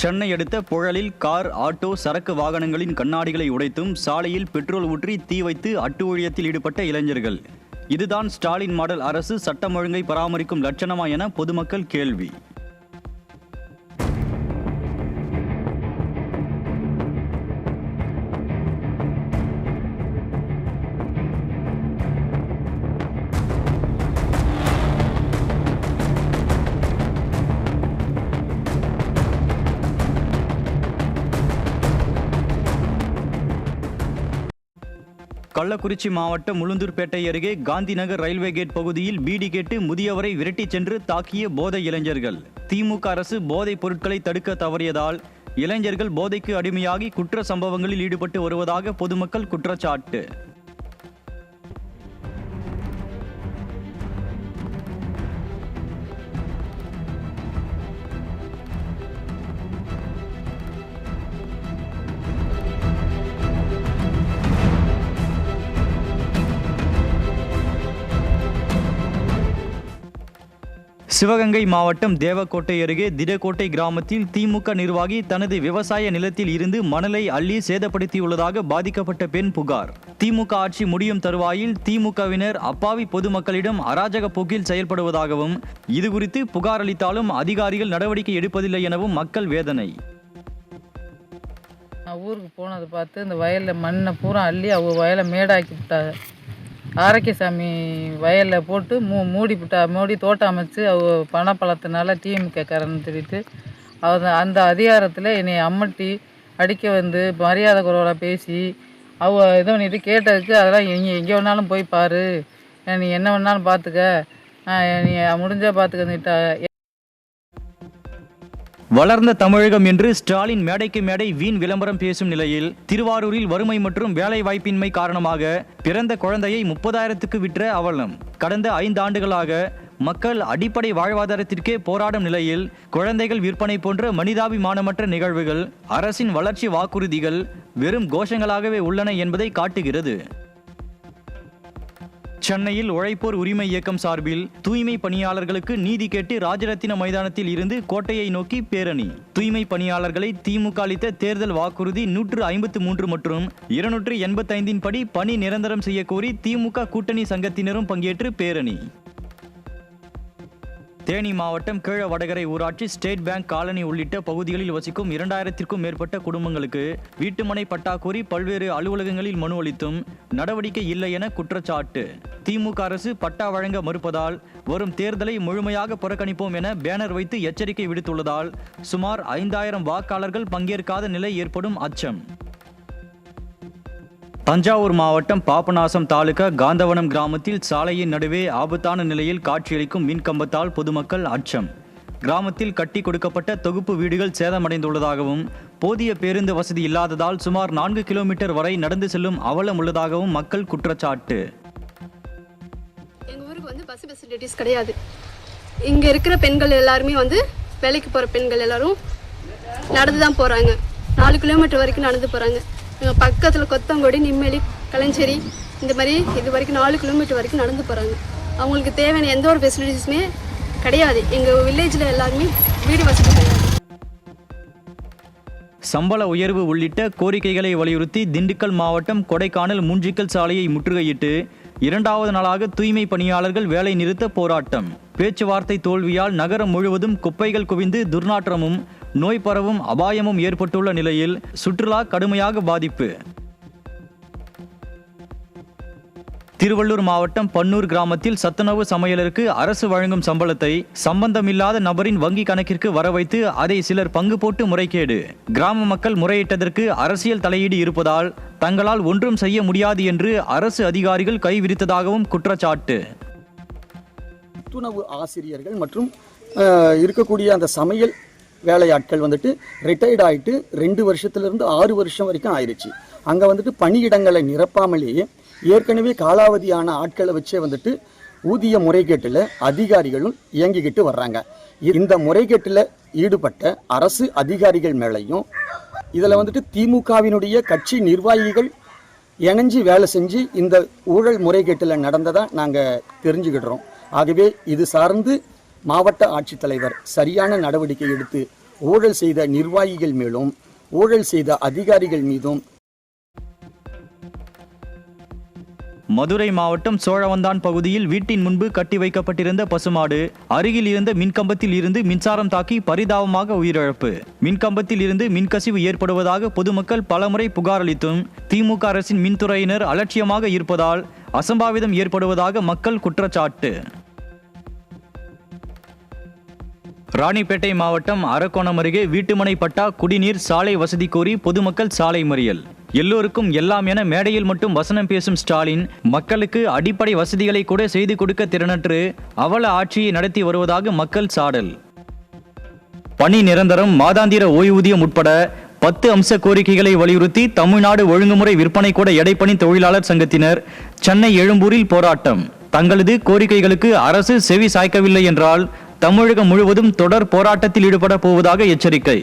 சென்னை அடுத்த புழலில் கார், ஆட்டோ, சரக்கு வாகனங்களின் கண்ணாடிகளை உடைத்தும் சாலையில் பெட்ரோல் ஊற்றி தீ வைத்து அட்டுழியத்தில் ஈடுபட்ட இளைஞர்கள். இதுதான் ஸ்டாலின் மாடல் அரசு சட்டம் ஒழுங்கை பராமரிக்கும் லட்சணமா என பொதுமக்கள் கேள்வி. கள்ளக்குறிச்சி மாவட்டம் உளுந்தூர்பேட்டை அருகே காந்திநகர் ரயில்வே கேட் பகுதியில் பீடி கேட்டு முதியவரை விரட்டிச் சென்று தாக்கிய போதை இளைஞர்கள். திமுக அரசு போதைப் பொருட்களை தடுக்க தவறியதால் இளைஞர்கள் போதைக்கு அடிமையாகி குற்ற சம்பவங்களில் ஈடுபட்டு வருவதாக பொதுமக்கள் குற்றச்சாட்டு. சிவகங்கை மாவட்டம் தேவக்கோட்டை அருகே திடக்கோட்டை கிராமத்தில் திமுக நிர்வாகி தனது விவசாய நிலத்தில் இருந்து மணலை அள்ளி சேதப்படுத்தியுள்ளதாக பாதிக்கப்பட்ட பெண் புகார். திமுக ஆட்சி முடியும் தருவாயில் திமுகவினர் அப்பாவி பொதுமக்களிடம் அராஜக போக்கில் செயல்படுவதாகவும், இதுகுறித்து புகார் அளித்தாலும் அதிகாரிகள் நடவடிக்கை எடுப்பதில்லை எனவும் மக்கள் வேதனை. ஊருக்கு போனதை பார்த்து இந்த வயலில் மண்ணை பூரா அள்ளி அவங்க வயலை மேடாக்கி விட்டாங்க. ஆரோக்கியசாமி வயலில் போட்டு மூடி தோட்டம் அமைச்சு அவங்க பணப்பழத்தினால டிஎம்கேக்காரன்னு சொல்லிட்டு அந்த அதிகாரத்தில் என்னை அம்மட்டி அடிக்க வந்து மரியாதை குறைவாக பேசி அவ இதை பண்ணிட்டு கேட்டதுக்கு அதெல்லாம் எங்கே வேணாலும் போய் பாரு, நீ என்ன வேணாலும் பார்த்துக்க, நீ முடிஞ்சால் பார்த்துக்கிட்டா. வளர்ந்த தமிழகம் என்று ஸ்டாலின் மேடைக்கு மேடை வீண் விளம்பரம் பேசும் நிலையில் திருவாரூரில் வறுமை மற்றும் வேலை வாய்ப்பின்மை காரணமாக பிறந்த குழந்தையை 30,000க்கு விற்ற அவலம். கடந்த 5 ஆண்டுகளாக மக்கள் அடிப்படை வாழ்வாதாரத்திற்கே போராடும் நிலையில் குழந்தைகள் விற்பனை போன்ற மனிதாபிமானமற்ற நிகழ்வுகள், அரசின் வளர்ச்சி வாக்குறுதிகள் வெறும் கோஷங்களாகவே உள்ளன என்பதை காட்டுகிறது. சென்னையில் உழைப்போர் உரிமை இயக்கம் சார்பில் தூய்மை பணியாளர்களுக்கு நீதி கேட்டு ராஜரத்தின மைதானத்தில் இருந்து கோட்டையை நோக்கி பேரணி. தூய்மை பணியாளர்களை திமுக அளித்த தேர்தல் வாக்குறுதி 153 மற்றும் 285 படி பணி நிரந்தரம் செய்ய கோரி திமுக கூட்டணி சங்கத்தினரும் பங்கேற்று பேரணி. தேனி மாவட்டம் கீழ வடகரை ஊராட்சி ஸ்டேட் பேங்க் காலனி உள்ளிட்ட பகுதிகளில் வசிக்கும் 2000க்கும் மேற்பட்ட குடும்பங்களுக்கு வீட்டுமனை பட்டா கோரி பல்வேறு அலுவலகங்களில் மனு அளித்தும் நடவடிக்கை இல்லை என குற்றச்சாட்டு. திமுக அரசு பட்டா வழங்க மறுப்பதால் வரும் தேர்தலை முழுமையாக புறக்கணிப்போம் என பேனர் வைத்து எச்சரிக்கை விடுத்துள்ளதால் சுமார் 5000 வாக்காளர்கள் பங்கேற்காத நிலை ஏற்படும் அச்சம். தஞ்சாவூர் மாவட்டம் பாபநாசம் தாலுகா காந்தவனம் கிராமத்தில் சாலையின் நடுவே ஆபத்தான நிலையில் காட்சியளிக்கும் மின்கம்பத்தால் பொதுமக்கள் அச்சம். கிராமத்தில் கட்டி கொடுக்கப்பட்ட தொகுப்பு வீடுகள் சேதமடைந்துள்ளதாகவும், போதிய பேருந்து வசதி இல்லாததால் சுமார் 4 கிலோமீட்டர் வரை நடந்து செல்லும் அவலம் உள்ளதாகவும் மக்கள் குற்றச்சாட்டு. எங்கள் ஊருக்கு வந்து பஸ் ஃபெசிலிட்டிஸ் கிடையாது. இங்கே இருக்கிற பெண்கள் எல்லாருமே வந்து வேலைக்கு போகிற பெண்கள் எல்லாரும் நடந்து தான் போகிறாங்க. 4 கிலோமீட்டர் வரைக்கும் நடந்து போகிறாங்க. எங்கள் பக்கத்தில் கொத்தங்கொடி, நிம்மலி, களஞ்சேரி இந்த மாதிரி இது வரைக்கும் 4 கிலோமீட்டர் வரைக்கும் நடந்து போகிறாங்க. அவங்களுக்கு தேவையான எந்த ஒரு ஃபெசிலிட்டிஸுமே கிடையாது. எங்கள் வில்லேஜில் எல்லாருமே வீடு வசதி கிடையாது. சம்பள உயர்வு உள்ளிட்ட கோரிக்கைகளை வலியுறுத்தி திண்டுக்கல் மாவட்டம் கொடைக்கானல் மூஞ்சிக்கல் சாலையை முற்றுகையிட்டு 2வது நாளாக தூய்மை பணியாளர்கள் வேலை நிறுத்த போராட்டம். பேச்சுவார்த்தை தோல்வியால் நகரம் முழுவதும் குப்பைகள் குவிந்து துர்நாற்றமும் நோய் பரவும் அபாயமும் ஏற்பட்டுள்ள நிலையில் சுற்றுலா கடுமையாக பாதிப்பு. திருவள்ளூர் மாவட்டம் பன்னூர் கிராமத்தில் சத்துணவு சமையலருக்கு அரசு வழங்கும் சம்பளத்தை சம்பந்தமில்லாத நபரின் வங்கி கணக்கிற்கு வரவைத்து அதை சிலர் பங்கு போட்டு முறைகேடு. கிராம மக்கள் முறையிட்டதற்கு அரசியல் தலையீடு இருப்பதால் தங்களால் ஒன்றும் செய்ய முடியாது என்று அரசு அதிகாரிகள் கைவிரித்ததாகவும் குற்றச்சாட்டு. சத்துணவு ஆசிரியர்கள் மற்றும் இருக்கக்கூடிய அந்த சமையல் வேலையாட்கள் வந்துட்டு ரிட்டையர்ட் ஆகிட்டு 2 வருஷத்துலேருந்து 6 வருஷம் வரைக்கும் ஆயிடுச்சு. அங்கே வந்துட்டு பணியிடங்களை நிரப்பாமலேயே ஏற்கனவே காலாவதியான ஆட்களை வச்சே வந்துட்டு ஊதிய முறைகேட்டில் அதிகாரிகளும் இயங்கிக்கிட்டு வர்றாங்க. இந்த முறைகேட்டில் ஈடுபட்ட அரசு அதிகாரிகள் மேலேயும் இதில் வந்துட்டு திமுகவினுடைய கட்சி நிர்வாகிகள் இணைஞ்சு வேலை செஞ்சு இந்த ஊழல் முறைகேட்டில் நடந்ததாக நாங்கள் தெரிஞ்சுக்கிடுறோம். ஆகவே இது சார்ந்து மாவட்ட ஆட்சித்தலைவர் சரியான நடவடிக்கை எடுத்து ஊழல் செய்த நிர்வாகிகள் மேலும் ஊழல் செய்த அதிகாரிகள் மீதும். மதுரை மாவட்டம் சோழவந்தான் பகுதியில் வீட்டின் முன்பு கட்டி வைக்கப்பட்டிருந்த பசுமாடு அருகில் இருந்த மின்கம்பத்தில் இருந்து மின்சாரம் தாக்கி பரிதாபமாக உயிரிழப்பு. மின்கம்பத்தில் இருந்து மின்கசிவு ஏற்படுவதாக பொதுமக்கள் பலமுறை புகார் அளித்தும் திமுக அரசின் மின்துறையினர் அலட்சியமாக இருப்பதால் அசம்பாவிதம் ஏற்படுவதாக மக்கள் குற்றச்சாட்டு. ராணிப்பேட்டை மாவட்டம் அரக்கோணம் அருகே வீட்டுமனை பட்டா, குடிநீர், சாலை வசதி கோரி பொதுமக்கள் சாலை மறியல். எல்லோருக்கும் எல்லாம் என மேடையில் மட்டும் வசனம் பேசும் ஸ்டாலின் மக்களுக்கு அடிப்படை வசதிகளை கூட செய்து கொடுக்க திறனற்று அவல ஆட்சியை நடத்தி வருவதாக மக்கள் சாடல். பணி நிரந்தரம், மாதாந்திர ஓய்வூதியம் உட்பட 10 அம்ச கோரிக்கைகளை வலியுறுத்தி தமிழ்நாடு ஒழுங்குமுறை விற்பனை கூட எடைப்பணி தொழிலாளர் சங்கத்தினர் சென்னை எழும்பூரில் போராட்டம். தங்களது கோரிக்கைகளுக்கு அரசு செவி சாய்க்கவில்லை என்றால் தமிழகம் முழுவதும் தொடர் போராட்டத்தில் ஈடுபட போவதாக எச்சரிக்கை.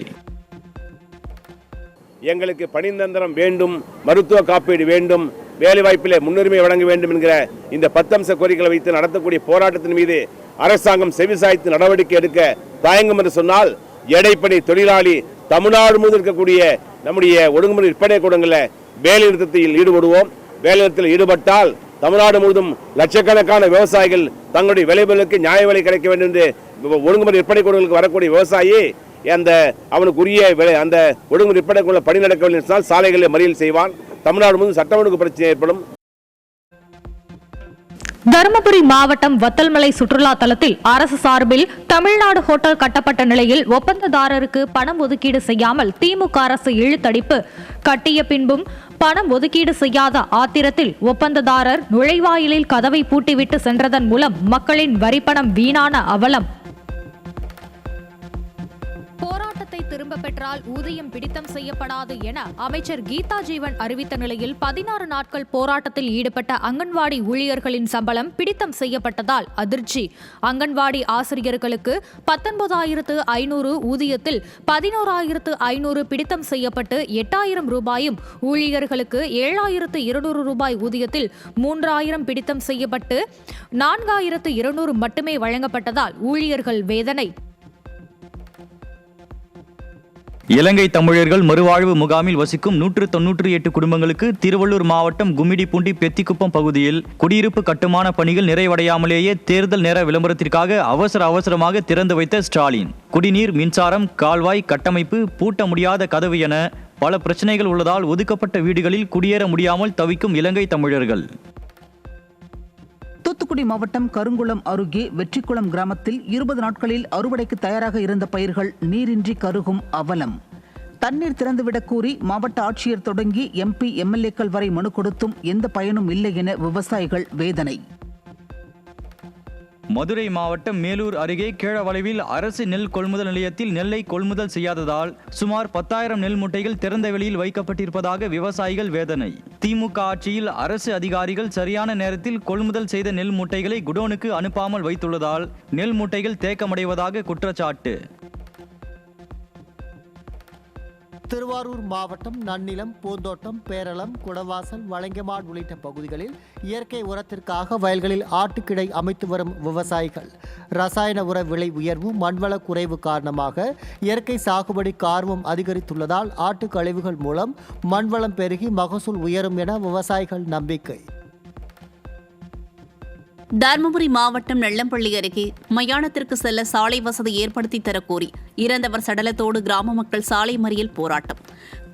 எங்களுக்கு பணி நிரந்தரம் வேண்டும், மருத்துவ காப்பீடு வேண்டும், வேலைவாய்ப்பிலே முன்னுரிமை வழங்க வேண்டும் என்கிற இந்த 10 அம்ச கோரிக்கைகளை வைத்து நடத்தக்கூடிய போராட்டத்தின் மீது அரசாங்கம் செவிசாய்த்து நடவடிக்கை எடுக்க தயங்கும் என்று சொன்னால் எடைப்பணி தொழிலாளி தமிழ்நாடு முழுவதும் இருக்கக்கூடிய நம்முடைய ஒழுங்குமுறை விற்பனை கூடங்களில் வேலை நிறுத்தத்தில் ஈடுபடுவோம். வேலை நிறுத்தத்தில் ஈடுபட்டால் தமிழ்நாடு முழுவதும் லட்சக்கணக்கான விவசாயிகள் தங்களுடைய விளைபொருளுக்கு நியாய விலை கிடைக்க வேண்டும் என்று ஒழுங்குமுறை விற்பனை கூடங்களுக்கு வரக்கூடிய விவசாயி அவனுக்குரிய அந்த ஒழுங்குமுறை விற்பனை கூட பணி நடக்கவில்லை என்றால் சாலைகளில் மறியல் செய்வான். தமிழ்நாடு முழுவதும் சட்ட ஒழுங்கு பிரச்சனை ஏற்படும். தருமபுரி மாவட்டம் வத்தல்மலை சுற்றுலா தலத்தில் அரசு சார்பில் தமிழ்நாடு ஹோட்டல் கட்டப்பட்ட நிலையில் ஒப்பந்ததாரருக்கு பணம் ஒதுக்கீடு செய்யாமல் திமுக அரசு இழுத்தடிப்பு. கட்டிய பின்பும் பணம் ஒதுக்கீடு செய்யாத ஆத்திரத்தில் ஒப்பந்ததாரர் நுழைவாயிலில் கதவை பூட்டிவிட்டு சென்றதன் மூலம் மக்களின் வரிப்பணம் வீணான அவலம். போராட்டத்தை திரும்ப பெற்றால் ஊதியம் பிடித்தம் செய்யப்படாது என அமைச்சர் கீதா ஜீவன் அறிவித்த நிலையில் 16 நாட்கள் போராட்டத்தில் ஈடுபட்ட அங்கன்வாடி ஊழியர்களின் சம்பளம் பிடித்தம் செய்யப்பட்டதால் அதிர்ச்சி. அங்கன்வாடி ஆசிரியர்களுக்கு 19,500 ஊதியத்தில் 11,500 பிடித்தம் செய்யப்பட்டு 8,000 ரூபாயும், ஊழியர்களுக்கு 7,200 ரூபாய் ஊதியத்தில் 3,000 பிடித்தம் செய்யப்பட்டு 4,200 மட்டுமே வழங்கப்பட்டதால் ஊழியர்கள் வேதனை. இலங்கை தமிழர்கள் மறுவாழ்வு முகாமில் வசிக்கும் 198 குடும்பங்களுக்கு திருவள்ளூர் மாவட்டம் கும்மிடிப்பூண்டி பெத்திக்குப்பம் பகுதியில் குடியிருப்பு கட்டுமான பணிகள் நிறைவடையாமலேயே தேர்தல் நேர விளம்பரத்திற்காக அவசரமாக திறந்து வைத்த ஸ்டாலின். குடிநீர், மின்சாரம், கால்வாய் கட்டமைப்பு, பூட்ட முடியாத கதவு என பல பிரச்சனைகள் உள்ளதால் ஒதுக்கப்பட்ட வீடுகளில் குடியேற முடியாமல் தவிக்கும் இலங்கை தமிழர்கள். தூத்துக்குடி மாவட்டம் கருங்குளம் அருகே வெற்றிக்குளம் கிராமத்தில் 20 நாட்களில் அறுவடைக்கு தயாராக இருந்த பயிர்கள் நீரின்றி கருகும் அவலம். தண்ணீர் திறந்துவிடக் கூறி மாவட்ட ஆட்சியர் தொடங்கி MP, MLAக்கள் வரை மனு கொடுத்தும் எந்த பயனும் இல்லை என விவசாயிகள் வேதனை. மதுரை மாவட்டம் மேலூர் அருகே கீழவளைவில் அரசு நெல் கொள்முதல் நிலையத்தில் நெல்லை கொள்முதல் செய்யாததால் சுமார் 10,000 நெல் மூட்டைகள் திறந்த வெளியில் வைக்கப்பட்டிருப்பதாக விவசாயிகள் வேதனை. திமுக ஆட்சியில் அரசு அதிகாரிகள் சரியான நேரத்தில் கொள்முதல் செய்த நெல் மூட்டைகளை குடோனுக்கு அனுப்பாமல் வைத்துள்ளதால் நெல் மூட்டைகள் தேக்கமடைவதாக குற்றச்சாட்டு. திருவாரூர் மாவட்டம் நன்னிலம், பூந்தோட்டம், பேரளம், குடவாசல், வளைங்கமாடு உள்ளிட்ட பகுதிகளில் இயற்கை உரத்திற்காக வயல்களில் ஆட்டுக்கிடை அமைத்து வரும் விவசாயிகள் ரசாயன உர விலை உயர்வு, மண்வள குறைவு காரணமாக இயற்கை சாகுபடிக்கு ஆர்வம் அதிகரித்துள்ளதால் ஆட்டு கழிவுகள் மூலம் மண்வளம் பெருகி மகசூல் உயரும் என விவசாயிகள் நம்பிக்கை. தருமபுரி மாவட்டம் நெல்லம்பள்ளி அருகே மயானத்திற்கு செல்ல சாலை வசதி ஏற்படுத்தி தரக்கோரி இறந்தவர் சடலத்தோடு கிராம மக்கள் சாலை மறியல் போராட்டம்.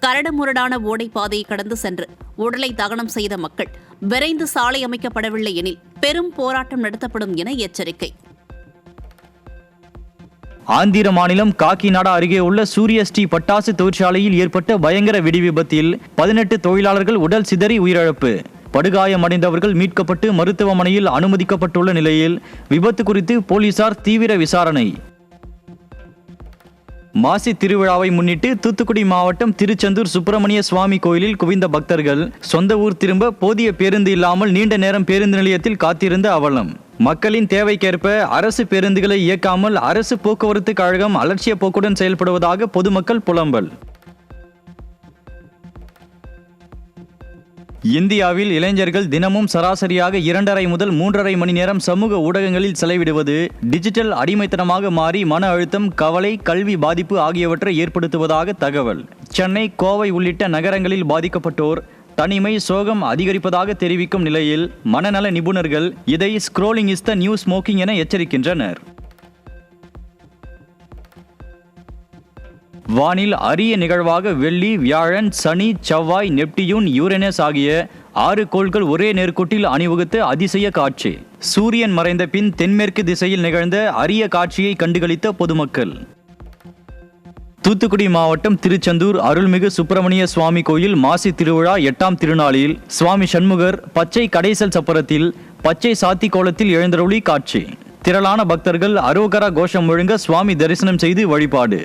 கரடுமுரடான ஓடைப்பாதையை கடந்து சென்று உடலை தகனம் செய்த மக்கள் விரைந்து சாலை அமைக்கப்படவில்லை எனில் பெரும் போராட்டம் நடத்தப்படும் என எச்சரிக்கை. ஆந்திர மாநிலம் காக்கிநாடா அருகே உள்ள சூரிய ஸ்ரீ பட்டாசு தொழிற்சாலையில் ஏற்பட்ட பயங்கர வெடிவிபத்தில் 18 தொழிலாளர்கள் உடல் சிதறி உயிரிழப்பு. படுகாயமடைந்தவர்கள் மீட்கப்பட்டு மருத்துவமனையில் அனுமதிக்கப்பட்டுள்ள நிலையில் விபத்து குறித்து போலீசார் தீவிர விசாரணை. மாசி திருவிழாவை முன்னிட்டு தூத்துக்குடி மாவட்டம் திருச்செந்தூர் சுப்பிரமணிய சுவாமி கோயிலில் குவிந்த பக்தர்கள் சொந்த ஊர் திரும்ப போதிய பேருந்து இல்லாமல் நீண்ட நேரம் பேருந்து நிலையத்தில் காத்திருந்த அவலம். மக்களின் தேவைக்கேற்ப அரசு பேருந்துகளை இயக்காமல் அரசு போக்குவரத்து கழகம் அலட்சிய போக்குடன் செயல்படுவதாக பொதுமக்கள் புலம்பல். இந்தியாவில் இளைஞர்கள் தினமும் சராசரியாக 2.5 முதல் 3.5 மணி நேரம் சமூக ஊடகங்களில் செலவிடுவது டிஜிட்டல் அடிமைத்தனமாக மாறி மன அழுத்தம், கவலை, கல்வி பாதிப்பு ஆகியவற்றை ஏற்படுத்துவதாக தகவல். சென்னை, கோவை உள்ளிட்ட நகரங்களில் பாதிக்கப்பட்டோர் தனிமை, சோகம் அதிகரிப்பதாக தெரிவிக்கும் நிலையில் மனநல நிபுணர்கள் இதை scrolling is the new smoking என எச்சரிக்கின்றனர். வானில் அரிய நிகழ்வாக வெள்ளி, வியாழன், சனி, செவ்வாய், நெப்டியூன், யூரேனஸ் ஆகிய 6 கோள்கள் ஒரே நேர்கோட்டில் அணிவகுத்த அதிசய காட்சி. சூரியன் மறைந்த பின் தென்மேற்கு திசையில் நிகழ்ந்த அரிய காட்சியை கண்டுகளித்த பொதுமக்கள். தூத்துக்குடி மாவட்டம் திருச்செந்தூர் அருள்மிகு சுப்பிரமணிய சுவாமி கோயில் மாசி திருவிழா 8ஆம் திருநாளில் சுவாமி சண்முகர் பச்சை கடைசல் சப்பரத்தில் பச்சை சாத்தி கோலத்தில் எழுந்தருளி காட்சி. திரளான பக்தர்கள் அரோகரா கோஷம் முழங்க சுவாமி தரிசனம் செய்து வழிபாடு.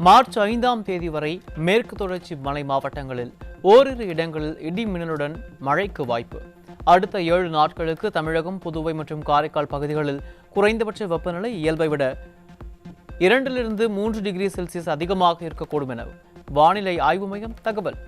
மார்ச் 5ஆம் தேதி வரை மேற்கு தொடர்ச்சி மலை மாவட்டங்களில் ஓரிரு இடங்களில் இடி மின்னலுடன் மழைக்கு வாய்ப்பு. அடுத்த 7 நாட்களுக்கு தமிழகம், புதுவை மற்றும் காரைக்கால் பகுதிகளில் குறைந்தபட்ச வெப்பநிலை இயல்பை விட 2 to 3 டிகிரி செல்சியஸ் அதிகமாக இருக்கக்கூடும் என வானிலை ஆய்வு மையம் தகவல்.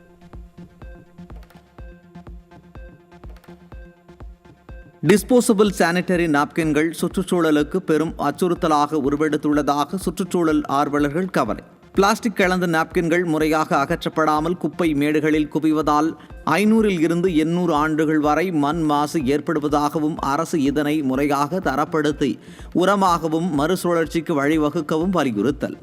டிஸ்போசபிள் சானிட்டரி நாப்கின்கள் சுற்றுச்சூழலுக்கு பெரும் அச்சுறுத்தலாக உருவெடுத்துள்ளதாக சுற்றுச்சூழல் ஆர்வலர்கள் கவலை. பிளாஸ்டிக் கலந்த நாப்கின்கள் முறையாக அகற்றப்படாமல் குப்பை மேடுகளில் குவிவதால் 500 இருந்து 800 ஆண்டுகள் வரை மண் மாசு ஏற்படுவதாகவும் அரசு இதனை முறையாக தரப்படுத்தி உரமாகவும் மறுசுழற்சிக்கு வழிவகுக்கவும் வலியுறுத்தல்.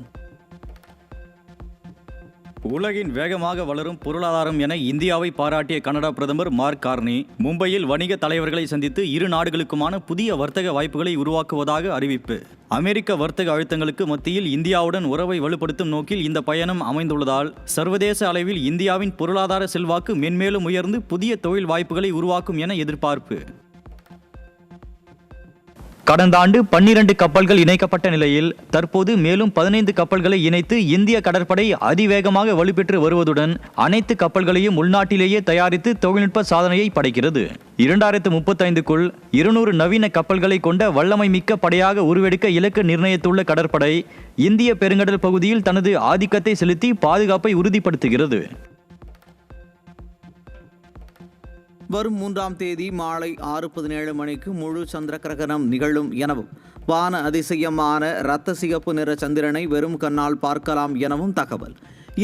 உலகின் வேகமாக வளரும் பொருளாதாரம் என இந்தியாவை பாராட்டிய கனடா பிரதமர் மார்க் கார்னி மும்பையில் வணிக தலைவர்களை சந்தித்து இரு நாடுகளுக்குமான புதிய வர்த்தக வாய்ப்புகளை உருவாக்குவதாக அறிவிப்பு. அமெரிக்க வர்த்தக அழுத்தங்களுக்கு மத்தியில் இந்தியாவுடன் உறவை வலுப்படுத்தும் நோக்கில் இந்த பயணம் அமைந்துள்ளதால் சர்வதேச அளவில் இந்தியாவின் பொருளாதார செல்வாக்கு மென்மேலும் உயர்ந்து புதிய தொழில் வாய்ப்புகளை உருவாக்கும் என எதிர்பார்ப்பு. கடந்த ஆண்டு 12 கப்பல்கள் இணைக்கப்பட்ட நிலையில் தற்போது மேலும் 15 கப்பல்களை இணைத்து இந்திய கடற்படை அதிவேகமாக வலுப்பெற்று வருவதுடன் அனைத்து கப்பல்களையும் உள்நாட்டிலேயே தயாரித்து தொழில்நுட்ப சாதனையை படைக்கிறது. 2035க்குள் 200 நவீன கப்பல்களை கொண்ட வல்லமை மிக்க படையாக உருவெடுக்க இலக்கு நிர்ணயித்துள்ள கடற்படை இந்திய பெருங்கடல் பகுதியில் தனது ஆதிக்கத்தை செலுத்தி பாதுகாப்பை உறுதிப்படுத்துகிறது. வரும் 3ஆம் தேதி மாலை 6:17 மணிக்கு முழு சந்திர கிரகணம் நிகழும் எனவும் வான அதிசயமான இரத்த சிகப்பு நிற சந்திரனை வெறும் கண்ணால் பார்க்கலாம் எனவும் தகவல்.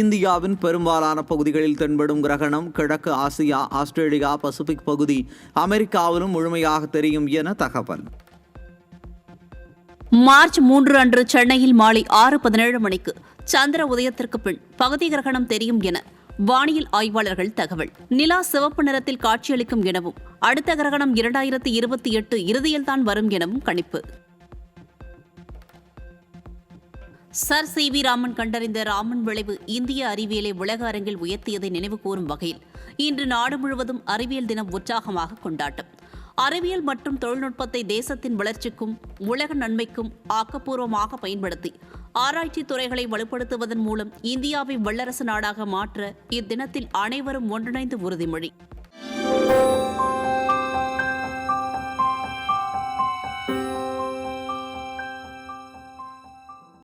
இந்தியாவின் பெரும்பாலான பகுதிகளில் தென்படும் கிரகணம் கிழக்கு ஆசியா, ஆஸ்திரேலியா, பசிபிக் பகுதி, அமெரிக்காவிலும் முழுமையாக தெரியும் என தகவல். மார்ச் 3 அன்று சென்னையில் மாலை 6:17 மணிக்கு சந்திர உதயத்திற்கு பின் பகுதி கிரகணம் தெரியும் என வானியல் ஆய்வாளர்கள் தகவல். நிலா சிவப்பு நிறத்தில் காட்சியளிக்கும் எனவும் அடுத்த கிரகணம் 2028 இறுதியில்தான் வரும் எனவும் கணிப்பு. Sir CV. ராமன் கண்டறிந்த ராமன் விளைவு இந்திய அறிவியலை உலக அரங்கில் உயர்த்தியதை நினைவு கூறும் வகையில் இன்று நாடு முழுவதும் அறிவியல் தினம் உற்சாகமாக கொண்டாட்டம். அறிவியல் மற்றும் தொழில்நுட்பத்தை தேசத்தின் வளர்ச்சிக்கும் உலக நன்மைக்கும் ஆக்கப்பூர்வமாக பயன்படுத்தி ஆராய்ச்சி துறைகளை வலுப்படுத்துவதன் மூலம் இந்தியாவை வல்லரசு நாடாக மாற்ற இத்தினத்தில் அனைவரும் ஒன்றிணைந்து உறுதிமொழி.